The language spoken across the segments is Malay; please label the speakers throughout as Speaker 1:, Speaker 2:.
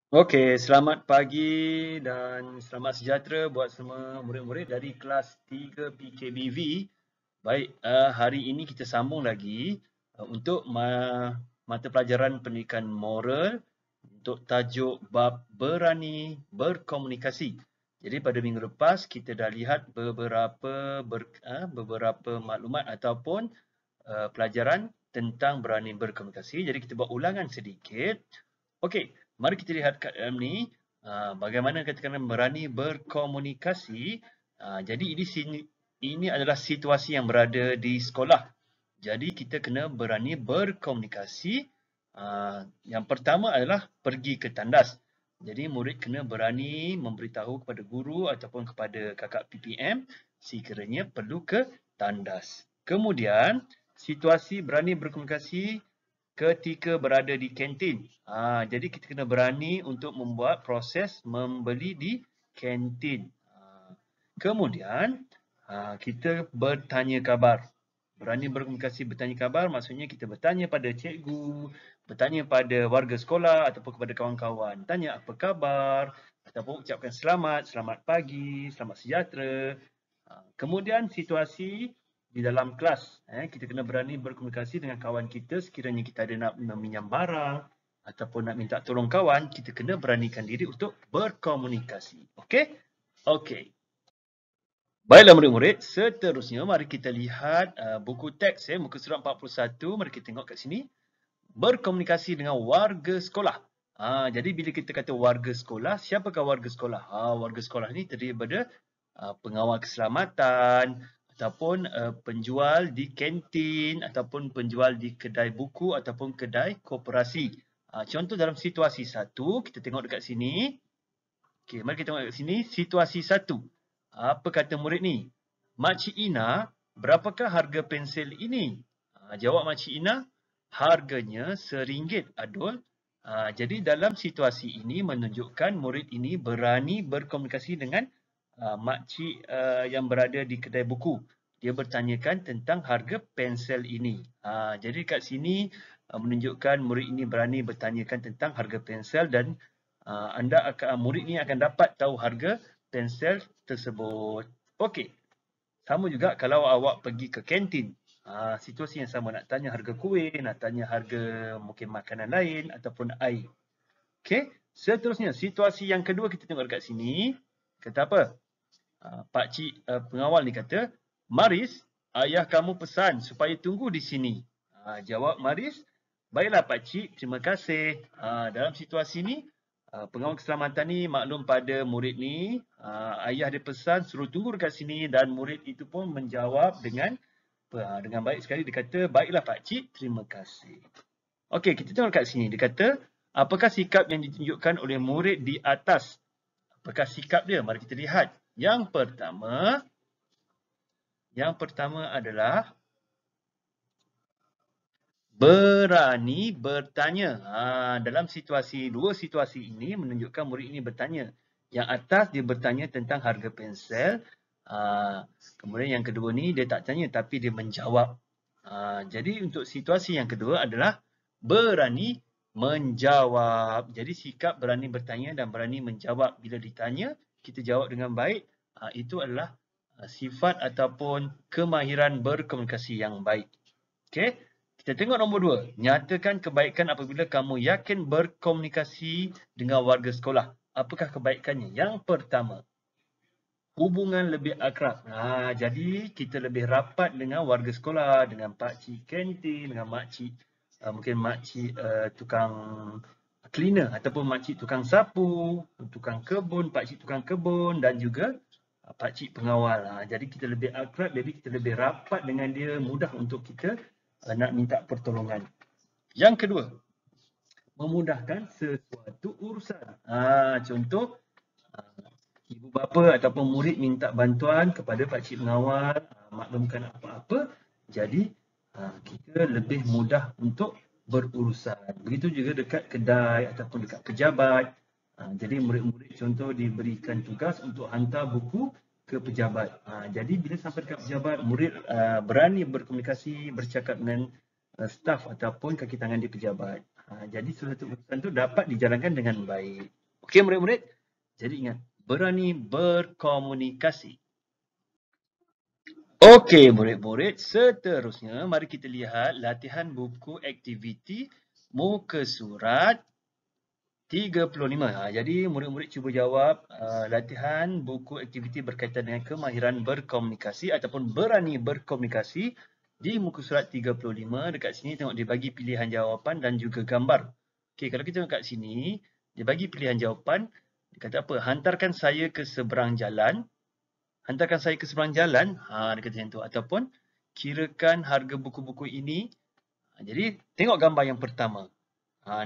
Speaker 1: Okey, selamat pagi dan selamat sejahtera buat semua murid-murid dari kelas 3 PKBV. Baik, hari ini kita sambung lagi untuk mata pelajaran pendidikan moral untuk tajuk bab berani berkomunikasi. Jadi pada minggu lepas kita dah lihat beberapa maklumat ataupun pelajaran tentang berani berkomunikasi. Jadi kita buat ulangan sedikit. Okey, mari kita lihat kat dalam ni bagaimana katakan berani berkomunikasi. Jadi ini adalah situasi yang berada di sekolah. Jadi kita kena berani berkomunikasi. Yang pertama adalah pergi ke tandas. Jadi murid kena berani memberitahu kepada guru ataupun kepada kakak PPM sekiranya perlu ke tandas. Kemudian situasi berani berkomunikasi ketika berada di kantin. Jadi kita kena berani untuk membuat proses membeli di kantin. Kemudian kita bertanya khabar. Berani berkomunikasi bertanya khabar maksudnya kita bertanya pada cikgu, bertanya pada warga sekolah ataupun kepada kawan-kawan. Tanya apa khabar ataupun ucapkan selamat, selamat pagi, selamat sejahtera. Kemudian situasi di dalam kelas. Kita kena berani berkomunikasi dengan kawan kita sekiranya kita ada nak meminjam barang ataupun nak minta tolong kawan, kita kena beranikan diri untuk berkomunikasi. Okey? Okey. Baiklah murid-murid, seterusnya mari kita lihat buku teks muka surat 41. Mari kita tengok kat sini. Berkomunikasi dengan warga sekolah. Jadi bila kita kata warga sekolah, siapakah warga sekolah? Warga sekolah ni terdiri daripada pengawal keselamatan ataupun penjual di kantin ataupun penjual di kedai buku ataupun kedai koperasi. Contoh dalam situasi satu, kita tengok dekat sini. Okey, mari kita tengok dekat sini situasi satu. Apa kata murid ni? Makcik Ina, berapakah harga pensel ini? Jawab Makcik Ina, harganya RM1. Adul. Jadi dalam situasi ini menunjukkan murid ini berani berkomunikasi dengan makcik yang berada di kedai buku. Dia bertanyakan tentang harga pensel ini. Jadi kat sini menunjukkan murid ini berani bertanyakan tentang harga pensel dan murid ini akan dapat tahu harga pensel tersebut. Okey. Sama juga kalau awak pergi ke kantin. Situasi yang sama, nak tanya harga kuih, nak tanya harga mungkin makanan lain ataupun air. Okey. Seterusnya, situasi yang kedua kita tengok dekat sini. Kata apa? Pakcik pengawal ni kata, Maris, ayah kamu pesan supaya tunggu di sini. Jawab Maris, baiklah pakcik, terima kasih. Dalam situasi ni, pengawal keselamatan ni maklum pada murid ni, ayah dia pesan suruh tunggu dekat sini dan murid itu pun menjawab dengan baik sekali. Dia kata, baiklah pakcik, terima kasih. Okey, kita tengok kat sini. Dia kata, apakah sikap yang ditunjukkan oleh murid di atas? Apakah sikap dia? Mari kita lihat. Yang pertama adalah berani bertanya. Dalam dua situasi ini menunjukkan murid ini bertanya. Yang atas dia bertanya tentang harga pensel. Kemudian yang kedua ni dia tak tanya tapi dia menjawab. Jadi untuk situasi yang kedua adalah berani menjawab. Jadi sikap berani bertanya dan berani menjawab. Bila ditanya, kita jawab dengan baik. Itu adalah sifat ataupun kemahiran berkomunikasi yang baik. Okey. Kita tengok nombor 2. Nyatakan kebaikan apabila kamu yakin berkomunikasi dengan warga sekolah. Apakah kebaikannya? Yang pertama, hubungan lebih akrab. Jadi kita lebih rapat dengan warga sekolah, dengan pakcik kantin, dengan makcik, mungkin makcik tukang cleaner ataupun makcik tukang sapu, tukang kebun, pakcik tukang kebun dan juga pakcik pengawal. Jadi kita lebih akrab, jadi kita lebih rapat dengan dia, mudah untuk kita nak minta pertolongan. Yang kedua, memudahkan sesuatu urusan. Contoh, ibu bapa ataupun murid minta bantuan kepada pakcik pengawal, maklumkan apa-apa, jadi kita lebih mudah untuk berurusan. Begitu juga dekat kedai ataupun dekat pejabat. Jadi murid-murid contoh diberikan tugas untuk hantar buku ke pejabat. Jadi bila sampai dekat pejabat, murid berani berkomunikasi, bercakap dengan staf ataupun kaki tangan di pejabat. Jadi sesuatu urusan itu dapat dijalankan dengan baik. Okey murid-murid, jadi ingat, berani berkomunikasi. Okey murid-murid, seterusnya mari kita lihat latihan buku aktiviti muka surat 35. Jadi murid-murid cuba jawab latihan buku aktiviti berkaitan dengan kemahiran berkomunikasi ataupun berani berkomunikasi di muka surat 35. Dekat sini tengok dia bagi pilihan jawapan dan juga gambar. Okey, kalau kita tengok kat sini, dia bagi pilihan jawapan. Dia kata apa? Hantarkan saya ke seberang jalan. Hantarkan saya ke seberang jalan. Dia kata macam tu. Ataupun kirakan harga buku-buku ini. Jadi tengok gambar yang pertama.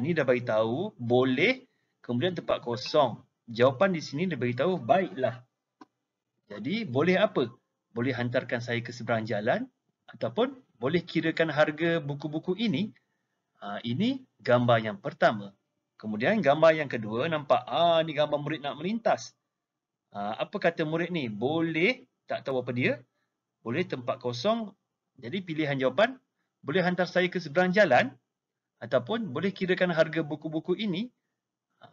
Speaker 1: Ni dah bagi tahu boleh, kemudian tempat kosong. Jawapan di sini dia bagi tahu baiklah. Jadi boleh apa? Boleh hantarkan saya ke seberang jalan ataupun boleh kirakan harga buku-buku ini. Ini gambar yang pertama. Kemudian gambar yang kedua nampak ni gambar murid nak melintas. Apa kata murid ni? Boleh, tak tahu apa dia. Boleh tempat kosong. Jadi pilihan jawapan boleh hantar saya ke seberang jalan ataupun boleh kirakan harga buku-buku ini.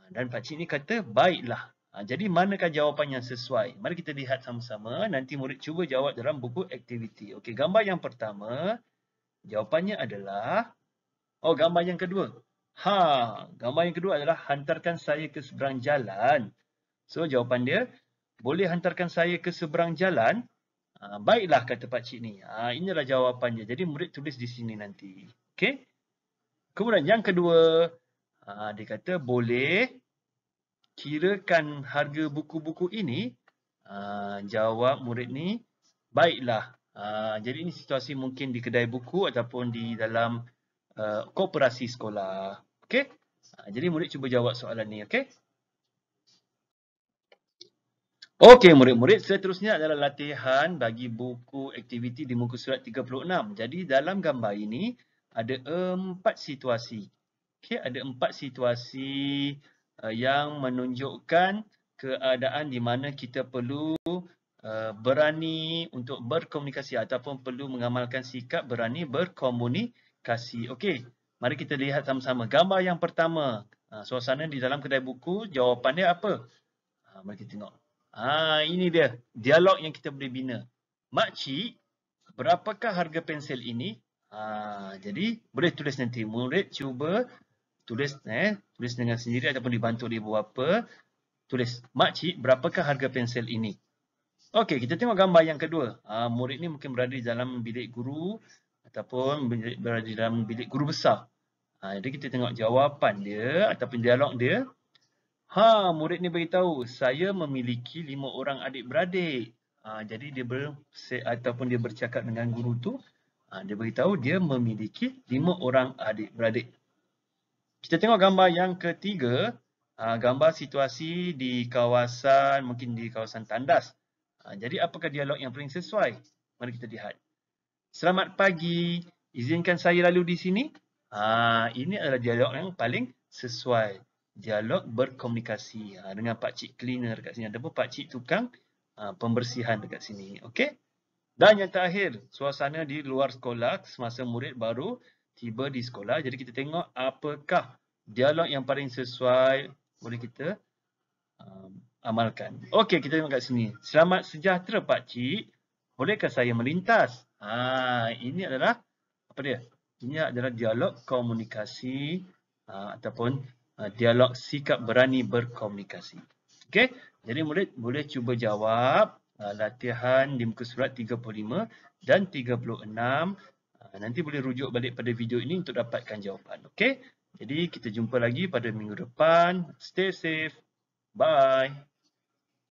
Speaker 1: Dan pakcik ni kata baiklah. Jadi manakah jawapan yang sesuai? Mari kita lihat sama-sama. Nanti murid cuba jawab dalam buku aktiviti. Okey, gambar yang pertama jawapannya adalah gambar yang kedua. Gambar yang kedua adalah hantarkan saya ke seberang jalan. So jawapan dia boleh hantarkan saya ke seberang jalan. Baiklah kata pakcik ni. Inilah jawapannya. Jadi murid tulis di sini nanti. Okey. Kemudian yang kedua, dia kata boleh kirakan harga buku-buku ini. Jawab murid ni, baiklah. Jadi ini situasi mungkin di kedai buku ataupun di dalam koperasi sekolah. Okey? Jadi murid cuba jawab soalan ni. Okey? Okey murid-murid, seterusnya adalah latihan bagi buku aktiviti di muka surat 36. Jadi dalam gambar ini ada 4 situasi. Okey, ada 4 situasi yang menunjukkan keadaan di mana kita perlu berani untuk berkomunikasi ataupun perlu mengamalkan sikap berani berkomunikasi. Okey, mari kita lihat sama-sama. Gambar yang pertama, suasana di dalam kedai buku, jawapan dia apa? Mari kita tengok. Ini dia, dialog yang kita boleh bina. Makcik, berapakah harga pensel ini? Jadi, boleh tulis nanti. Murid cuba tulis dengan sendiri ataupun dibantu oleh ibu bapa. Tulis, makcik, berapakah harga pensel ini? Okey, kita tengok gambar yang kedua. Murid ni mungkin berada di dalam bilik guru ataupun berada di dalam bilik guru besar. Jadi kita tengok jawapan dia ataupun dialog dia. Murid ni beritahu, saya memiliki 5 orang adik-beradik. Jadi dia ataupun dia bercakap dengan guru tu, dia beritahu dia memiliki 5 orang adik-beradik. Kita tengok gambar yang ketiga, gambar situasi di kawasan, mungkin di kawasan tandas. Jadi apakah dialog yang paling sesuai? Mari kita lihat. Selamat pagi, izinkan saya lalu di sini. Ini adalah dialog yang paling sesuai. Dialog berkomunikasi dengan pakcik cleaner dekat sini. Ataupun pakcik tukang pembersihan dekat sini. Okey? Dan yang terakhir, suasana di luar sekolah semasa murid baru tiba di sekolah. Jadi kita tengok apakah dialog yang paling sesuai boleh kita amalkan. Okey, kita tengok kat sini. Selamat sejahtera pakcik. Bolehkah saya melintas? Ini adalah apa dia? Ini adalah dialog komunikasi ataupun dialog sikap berani berkomunikasi. Okey, jadi murid boleh cuba jawab latihan di muka surat 35 dan 36. Nanti boleh rujuk balik pada video ini untuk dapatkan jawapan. Okey, jadi kita jumpa lagi pada minggu depan. Stay safe. Bye.